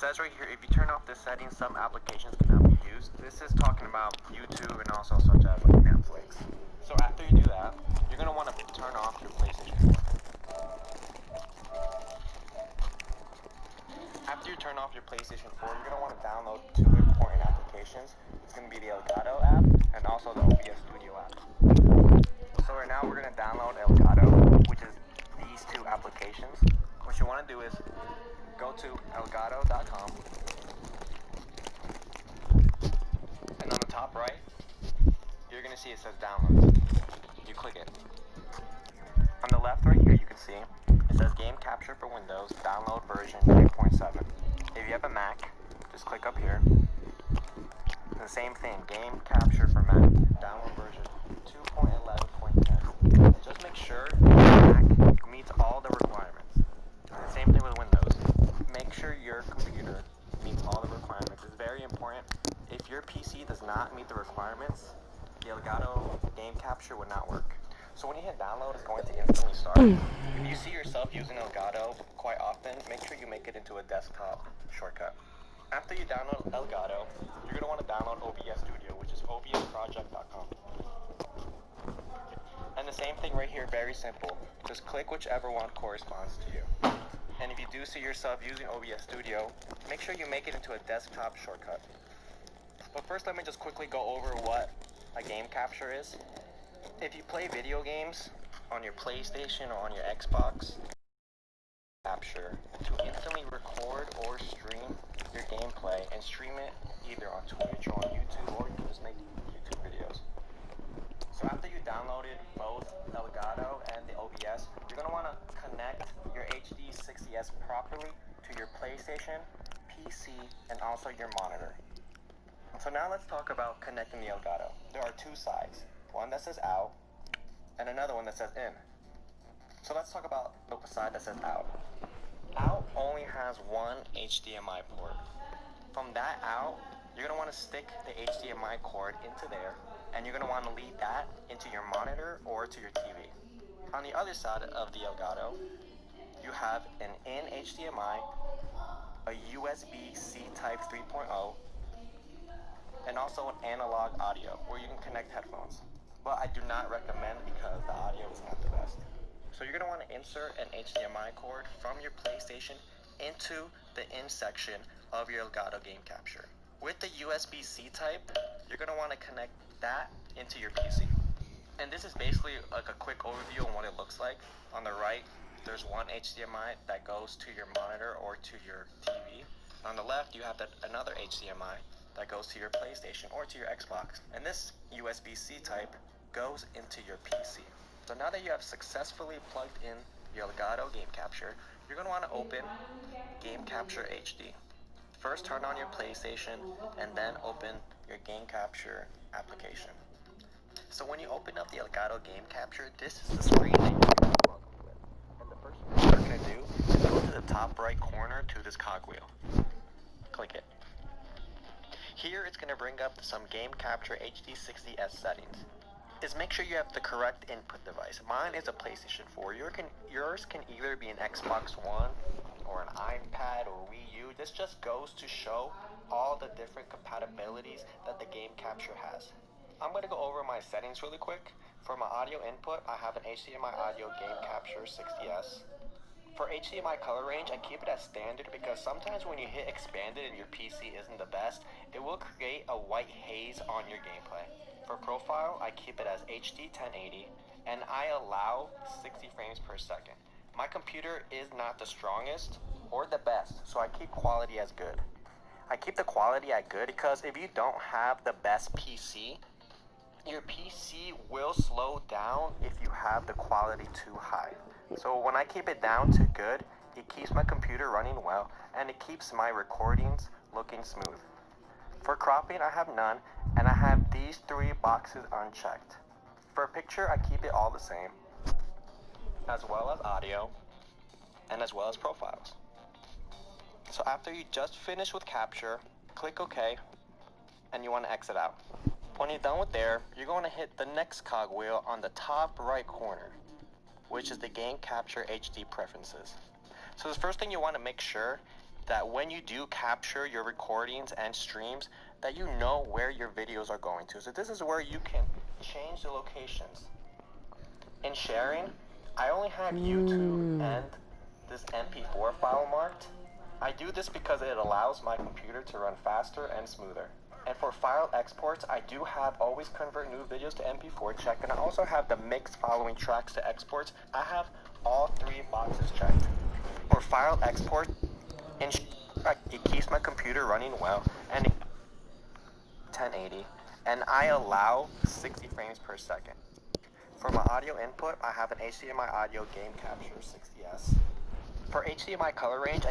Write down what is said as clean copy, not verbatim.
says right here, if you turn off this setting, some applications cannot be used. This is talking about YouTube and also such as like Netflix. So after you do that, you're going to want to turn off your PlayStation 4. After you turn off your PlayStation 4, you're going to want to download two important applications. It's going to be the Elgato app and also the OBS Studio app. So right now we're going to download Elgato, which is these two applications. What you want to do is go to elgato.com, and on the top right, you're going to see it says downloads. You click it. On the left right here, you can see it says Game Capture for Windows, download version 3.7. If you have a Mac, just click up here. The same thing, Game Capture for Mac, download version 2.11.10. Just make sure your Mac meets all the requirements. Same thing with Windows. Make sure your computer meets all the requirements. It's very important. If your PC does not meet the requirements, the Elgato Game Capture would not work. So when you hit download, it's going to instantly start. If you see yourself using Elgato quite often, make sure you make it into a desktop shortcut. After you download Elgato, you're going to want to download OBS Studio, which is obsproject.com. And the same thing right here, very simple. Just click whichever one corresponds to you. And if you do see yourself using OBS Studio, make sure you make it into a desktop shortcut. But first, let me just quickly go over what a game capture is. If you play video games on your PlayStation or on your Xbox, capture to instantly record or stream your gameplay and stream it either on Twitch or on YouTube, or you can just make YouTube videos. So after you downloaded both Elgato and the OBS, you're going to want to connect your HD 60S properly to your PlayStation, PC, and also your monitor. So now let's talk about connecting the Elgato. There are two sides, one that says out and another one that says in. So let's talk about the side that says out. Out only has one HDMI port. From that out, you're going to want to stick the HDMI cord into there, and you're going to want to lead that into your monitor or to your TV. On the other side of the Elgato, you have an in HDMI, a USB-C type 3.0, and also an analog audio where you can connect headphones. But I do not recommend because the audio is not the best. So you're going to want to insert an HDMI cord from your PlayStation into the in section of your Elgato Game Capture. With the USB-C type, you're going to want to connect that into your PC. And this is basically like a quick overview on what it looks like. On the right, there's one HDMI that goes to your monitor or to your TV. On the left, you have another HDMI that goes to your PlayStation or to your Xbox. And this USB-C type goes into your PC. So now that you have successfully plugged in your Elgato Game Capture, you're going to want to open Game Capture HD. First turn on your PlayStation and then open your Game Capture application. So when you open up the Elgato Game Capture, this is the screen that you're going to be welcomed with. And the first thing you're going to do is go to the top right corner to this cogwheel. Click it. Here it's going to bring up some Game Capture HD 60S settings. Is make sure you have the correct input device. Mine is a PlayStation 4. Yours can either be an Xbox One or an iPad or Wii U. This just goes to show all the different compatibilities that the Game Capture has. I'm going to go over my settings really quick. For my audio input, I have an HDMI Audio Game Capture 60S. For HDMI color range, I keep it as standard because sometimes when you hit expanded and your PC isn't the best, it will create a white haze on your gameplay. For profile, I keep it as HD 1080 and I allow 60 frames per second. My computer is not the strongest or the best, so I keep quality as good. I keep the quality at good because if you don't have the best PC, your PC will slow down if you have the quality too high. So when I keep it down to good, it keeps my computer running well and it keeps my recordings looking smooth. For cropping, I have none, and I have these three boxes unchecked. For picture, I keep it all the same, as well as audio, and as well as profiles. So after you just finish with capture, click OK, and you want to exit out. When you're done with there, you're going to hit the next cogwheel on the top right corner, which is the Game Capture HD preferences. So the first thing you want to make sure that when you do capture your recordings and streams, that you know where your videos are going to. So this is where you can change the locations. In sharing, I only have YouTube and this MP4 file marked. I do this because it allows my computer to run faster and smoother. And for file exports, I do have always convert new videos to MP4 checked, and I also have the mix following tracks to exports. I have all three boxes checked. For file export, it keeps my computer running well and 1080, and I allow 60 frames per second. For my audio input, I have an HDMI audio game capture 60S. For HDMI color range,